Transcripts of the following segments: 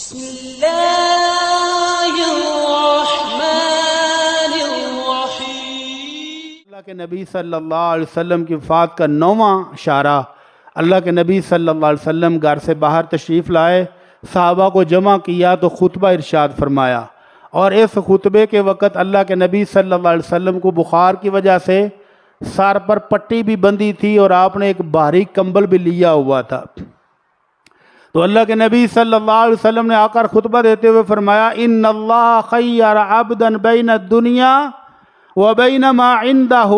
بسم اللہ الرحمن الرحیم۔ اللہ کے نبی صلی اللہ علیہ وسلم کی وفات کا 9واں اشارہ، اللہ کے نبی صلی اللہ علیہ وسلم گھر سے باہر تشریف لائے، صحابہ کو جمع کیا تو خطبہ ارشاد فرمایا، اور اس خطبے کے وقت اللہ کے نبی صلی اللہ علیہ وسلم کو بخار کی وجہ سے سر پر پٹی بھی بندھی تھی اور آپ نے ایک باریک کمبل بھی لیا ہوا تھا۔ تو اللہ کے نبی صلی اللہ علیہ وسلم نے آ کر خطبہ دیتے ہوئے فرمایا، ان اللہ خیر عبدا بین الدنیا و بین ما عندہ،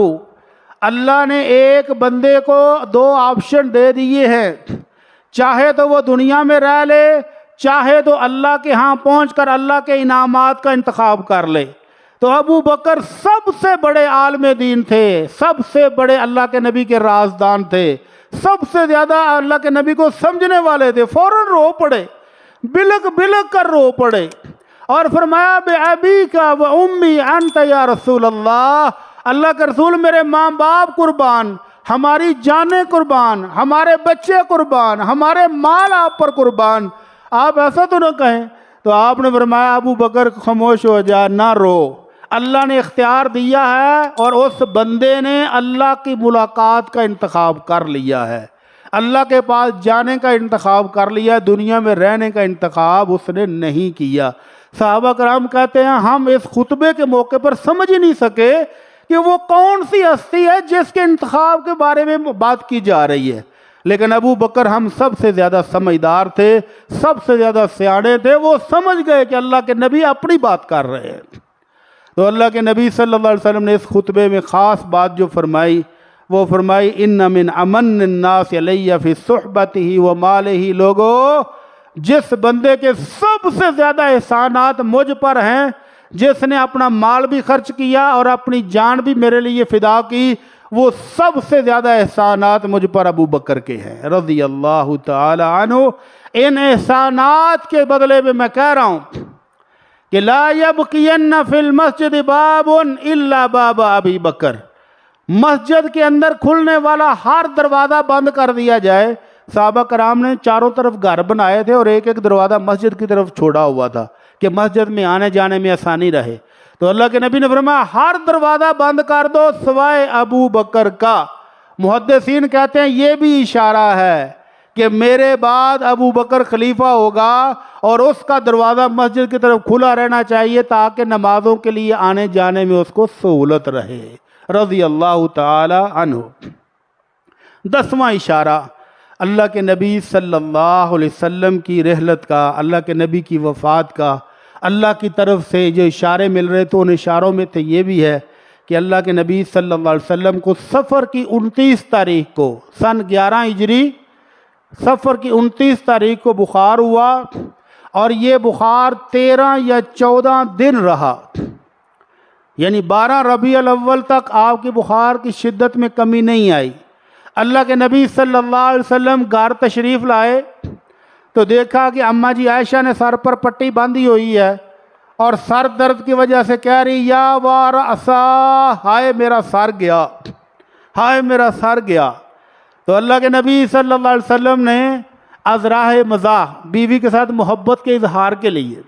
اللہ نے ایک بندے کو 2 آپشن دے دیے ہیں، چاہے تو وہ دنیا میں رہ لے، چاہے تو اللہ کے ہاں پہنچ کر اللہ کے انعامات کا انتخاب کر لے۔ تو ابو بکر سب سے بڑے عالم دین تھے، سب سے بڑے اللہ کے نبی کے رازدان تھے، سب سے زیادہ اللہ کے نبی کو سمجھنے والے تھے، فوراً رو پڑے، بلک بلک کر رو پڑے اور فرمایا بِأَبِيكَ وَأُمِّي أَنْتَ يَا رسول اللہ کے رسول میرے ماں باپ قربان، ہماری جانیں قربان، ہمارے بچے قربان، ہمارے مال آپ پر قربان، آپ ایسا تو نہ کہیں۔ تو آپ نے فرمایا ابو بکر خاموش ہو جا، نہ رو، اللہ نے اختیار دیا ہے اور اس بندے نے اللہ کی ملاقات کا انتخاب کر لیا ہے، اللہ کے پاس جانے کا انتخاب کر لیا، دنیا میں رہنے کا انتخاب اس نے نہیں کیا۔ صحابہ کرام کہتے ہیں ہم اس خطبے کے موقع پر سمجھ ہی نہیں سکے کہ وہ کون سی ہستی ہے جس کے انتخاب کے بارے میں بات کی جا رہی ہے، لیکن ابو بکر ہم سب سے زیادہ سمجھدار تھے، سب سے زیادہ سیانے تھے، وہ سمجھ گئے کہ اللہ کے نبی اپنی بات کر رہے ہیں۔ تو اللہ کے نبی صلی اللہ علیہ وسلم نے اس خطبے میں خاص بات جو فرمائی وہ فرمائی، ان من امن الناس علی فی صحبتہ و مالہ، لوگو جس بندے کے سب سے زیادہ احسانات مجھ پر ہیں، جس نے اپنا مال بھی خرچ کیا اور اپنی جان بھی میرے لیے فدا کی، وہ سب سے زیادہ احسانات مجھ پر ابو بکر کے ہیں رضی اللہ تعالی عنہ۔ ان احسانات کے بدلے میں میں کہہ رہا ہوں کہ لا یبقین فی المسجد باب الا باب ابی بکر، مسجد کے اندر کھلنے والا ہر دروازہ بند کر دیا جائے۔ صحابہ کرام نے چاروں طرف گھر بنائے تھے اور ایک ایک دروازہ مسجد کی طرف چھوڑا ہوا تھا کہ مسجد میں آنے جانے میں آسانی رہے۔ تو اللہ کے نبی نے فرمایا ہر دروازہ بند کر دو سوائے ابو بکر کا۔ محدثین کہتے ہیں یہ بھی اشارہ ہے کہ میرے بعد ابو بکر خلیفہ ہوگا اور اس کا دروازہ مسجد کی طرف کھلا رہنا چاہیے تاکہ نمازوں کے لیے آنے جانے میں اس کو سہولت رہے رضی اللہ تعالی عنہ۔ 10واں اشارہ اللہ کے نبی صلی اللہ علیہ وسلم کی رحلت کا، اللہ کے نبی کی وفات کا، اللہ کی طرف سے جو اشارے مل رہے تو ان اشاروں میں تو یہ بھی ہے کہ اللہ کے نبی صلی اللہ علیہ وسلم کو صفر کی 29 تاریخ کو سن 11 ہجری صفر کی 29 تاریخ کو بخار ہوا اور یہ بخار 13 یا 14 دن رہا، یعنی 12 ربیع الاول تک آپ کی بخار کی شدت میں کمی نہیں آئی۔ اللہ کے نبی صلی اللہ علیہ وسلم گھر تشریف لائے تو دیکھا کہ اماں جی عائشہ نے سر پر پٹی باندھی ہوئی ہے اور سر درد کی وجہ سے کہہ رہی یا وارأسا، ہائے میرا سر گیا، ہائے میرا سر گیا۔ تو اللہ کے نبی صلی اللہ علیہ وسلم نے از راہ مزاح بیوی کے ساتھ محبت کے اظہار کے لیے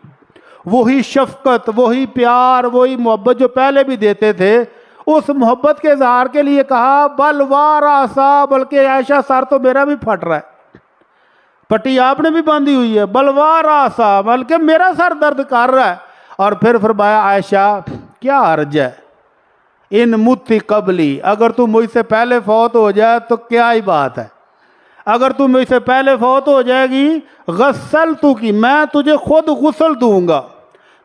وہی شفقت، وہی پیار، وہی محبت جو پہلے بھی دیتے تھے، اس محبت کے اظہار کے لیے کہا بل وارأسا، بلکہ عائشہ سر تو میرا بھی پھٹ رہا ہے، پٹی آپ نے بھی باندھی ہوئی ہے، بل وارأسا، بلکہ میرا سر درد کر رہا ہے۔ اور پھر فرمایا عائشہ کیا حرج ہے ان متی قبلی، اگر تو مجھ سے پہلے فوت ہو جائے تو کیا ہی بات ہے، اگر تو مجھ سے پہلے فوت ہو جائے گی غسلتو کی، میں تجھے خود غسل دوں گا،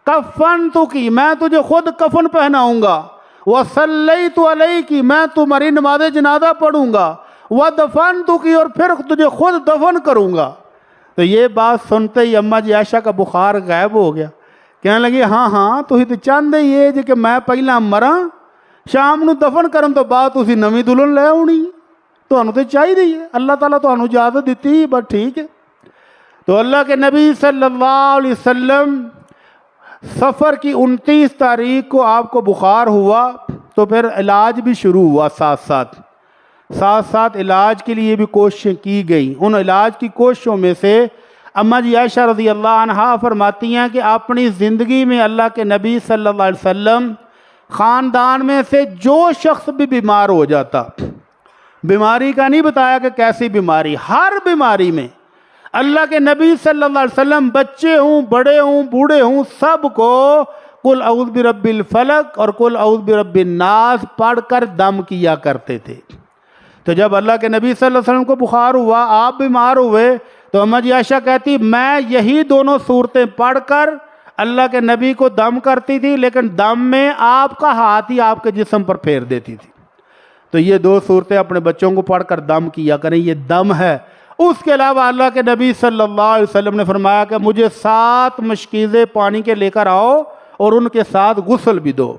کفنتو کی، میں تجھے خود کفن پہناؤں گا، وصلیت علیک، میں تمہاری نماز جنازہ پڑھوں گا، ودفنتو کی، اور پھر تجھے خود دفن کروں گا۔ تو یہ بات سنتے ہی اماں جی عائشہ کا بخار غائب ہو گیا، کہنے لگی ہاں تو ہی تو چاہتے ہی ہے کہ میں پہلا مراں شام نو دفن کرن تو بعد تسی نویں دلہن لے آنی، تانوں تو چاہیے ہی ہے، اللہ تعالیٰ تانوں اجازت دیتی، بس ٹھیک ہے۔ تو اللہ کے نبی صلی اللہ علیہ وسلم صفر کی 29 تاریخ کو آپ کو بخار ہوا تو پھر علاج بھی شروع ہوا، ساتھ ساتھ علاج کے لیے بھی کوششیں کی گئیں۔ ان علاج کی کوششوں میں سے اما جی عائشہ رضی اللہ عنہا فرماتی ہیں کہ اپنی زندگی میں اللہ کے نبی صلی اللہ علیہ وسلم خاندان میں سے جو شخص بھی بیمار ہو جاتا، بیماری کا نہیں بتایا کہ کیسی بیماری، ہر بیماری میں اللہ کے نبی صلی اللہ علیہ وسلم بچے ہوں، بڑے ہوں، بوڑھے ہوں، سب کو قل اعوذ برب الفلق اور قل اعوذ برب الناس پڑھ کر دم کیا کرتے تھے۔ تو جب اللہ کے نبی صلی اللہ علیہ وسلم کو بخار ہوا، آپ بیمار ہوئے، تو اماں جی عائشہ کہتی میں یہی دونوں صورتیں پڑھ کر اللہ کے نبی کو دم کرتی تھی، لیکن دم میں آپ کا ہاتھ ہی آپ کے جسم پر پھیر دیتی تھی۔ تو یہ دو صورتیں اپنے بچوں کو پڑھ کر دم کیا کریں، یہ دم ہے۔ اس کے علاوہ اللہ کے نبی صلی اللہ علیہ وسلم نے فرمایا کہ مجھے 7 مشکیزیں پانی کے لے کر آؤ اور ان کے ساتھ غسل بھی دو۔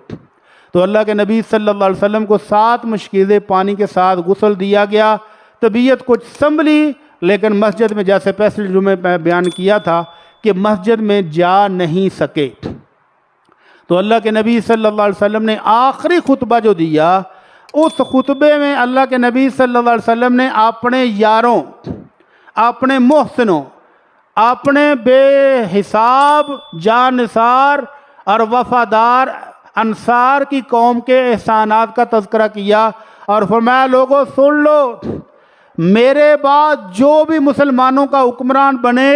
تو اللہ کے نبی صلی اللہ علیہ وسلم کو 7 مشکیزیں پانی کے ساتھ غسل دیا گیا۔ طبیعت کچھ سنبھلی، لیکن مسجد میں جیسے پچھلے جمعے میں بیان کیا تھا کہ مسجد میں جا نہیں سکے۔ تو اللہ کے نبی صلی اللہ علیہ وسلم نے آخری خطبہ جو دیا، اس خطبے میں اللہ کے نبی صلی اللہ علیہ وسلم نے اپنے یاروں، اپنے محسنوں، اپنے بے حساب جان نثار اور وفادار انصار کی قوم کے احسانات کا تذکرہ کیا اور فرمایا لوگوں سن لو، میرے بعد جو بھی مسلمانوں کا حکمران بنے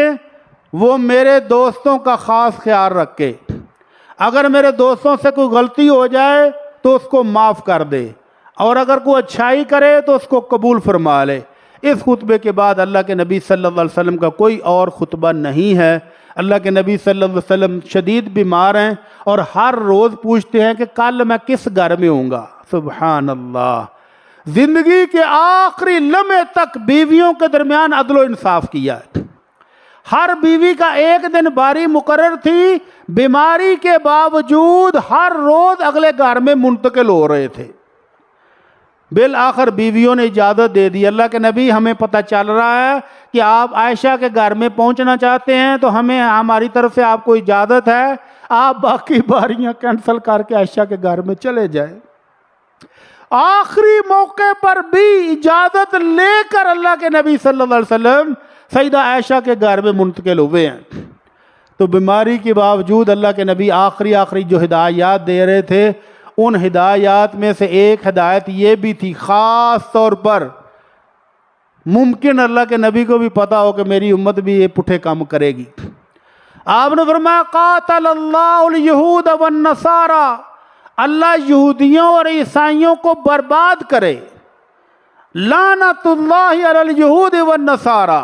وہ میرے دوستوں کا خاص خیال رکھے، اگر میرے دوستوں سے کوئی غلطی ہو جائے تو اس کو معاف کر دے، اور اگر کوئی اچھائی کرے تو اس کو قبول فرما لے۔ اس خطبے کے بعد اللہ کے نبی صلی اللہ علیہ وسلم کا کوئی اور خطبہ نہیں ہے۔ اللہ کے نبی صلی اللہ علیہ وسلم شدید بیمار ہیں اور ہر روز پوچھتے ہیں کہ کل میں کس گھر میں ہوں گا۔ سبحان اللہ، زندگی کے آخری لمحے تک بیویوں کے درمیان عدل و انصاف کیا ہے۔ ہر بیوی کا ایک دن باری مقرر تھی، بیماری کے باوجود ہر روز اگلے گھر میں منتقل ہو رہے تھے۔ بالآخر بیویوں نے اجازت دے دی۔ اللہ کے نبی ہمیں پتہ چل رہا ہے کہ آپ عائشہ کے گھر میں پہنچنا چاہتے ہیں تو ہماری طرف سے آپ کو اجازت ہے، آپ باقی باریاں کینسل کر کے عائشہ کے گھر میں چلے جائیں۔ آخری موقع پر بھی اجازت لے کر اللہ کے نبی صلی اللہ علیہ وسلم سیدہ عائشہ کے گھر میں منتقل ہوئے ہیں۔ تو بیماری کے باوجود اللہ کے نبی آخری جو ہدایات دے رہے تھے، ان ہدایات میں سے ایک ہدایت یہ بھی تھی، خاص طور پر ممکن اللہ کے نبی کو بھی پتا ہو کہ میری امت بھی یہ پٹھے کام کرے گی۔ آپ نے فرمایا قاتل اللہ الیہود والنصارى، اللہ یہودیوں اور عیسائیوں کو برباد کرے۔ لعنت اللہ علی الیہود والنصارى،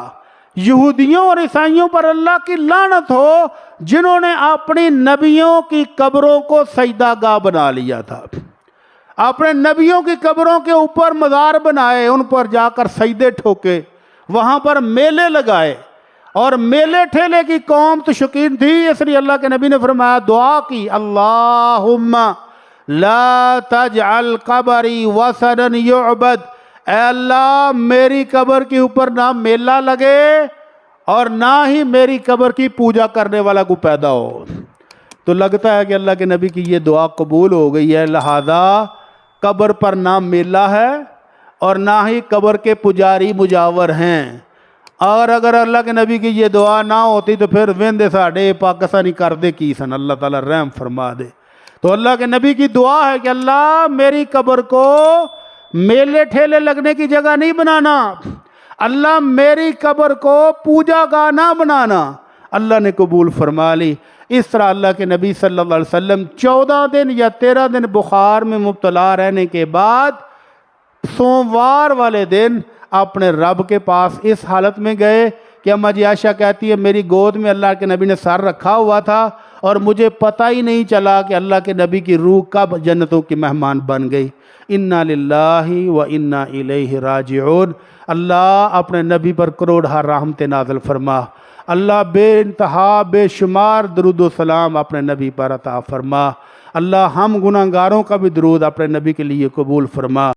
یہودیوں اور عیسائیوں پر اللہ کی لعنت ہو جنہوں نے اپنی نبیوں کی قبروں کو سجدہ گاہ بنا لیا تھا، اپنے نبیوں کی قبروں کے اوپر مزار بنائے، ان پر جا کر سجدے ٹھوکے، وہاں پر میلے لگائے، اور میلے ٹھیلے کی قوم تو شوقین تھی، اس لیے اللہ کے نبی نے فرمایا، دعا کی، اللہم لا تجعل قبری وثنا یعبد، اے اللہ میری قبر کے اوپر نہ میلہ لگے اور نہ ہی میری قبر کی پوجا کرنے والا کو پیدا ہو۔ تو لگتا ہے کہ اللہ کے نبی کی یہ دعا قبول ہو گئی ہے، لہذا قبر پر نہ میلہ ہے اور نہ ہی قبر کے پجاری مجاور ہیں۔ اور اگر اللہ کے نبی کی یہ دعا نہ ہوتی تو پھر ویندے ساڑھے پاکستانی کر دے کی سن، اللہ تعالیٰ رحم فرما دے۔ تو اللہ کے نبی کی دعا ہے کہ اللہ میری قبر کو میلے ٹھیلے لگنے کی جگہ نہیں بنانا، اللہ میری قبر کو پوجا گاہ نہ بنانا۔ اللہ نے قبول فرما لی۔ اس طرح اللہ کے نبی صلی اللہ علیہ وسلم 14 دن یا 13 دن بخار میں مبتلا رہنے کے بعد سوموار والے دن اپنے رب کے پاس اس حالت میں گئے کہ اماں جی عائشہ کہتی ہے میری گود میں اللہ کے نبی نے سر رکھا ہوا تھا اور مجھے پتہ ہی نہیں چلا کہ اللہ کے نبی کی روح کب جنتوں کی مہمان بن گئی۔ انا للہ و انا الیہ راجعون۔ اللہ اپنے نبی پر کروڑہ رحمت نازل فرما، اللہ بے انتہا بے شمار درود و سلام اپنے نبی پر عطا فرما، اللہ ہم گناہگاروں کا بھی درود اپنے نبی کے لیے قبول فرما۔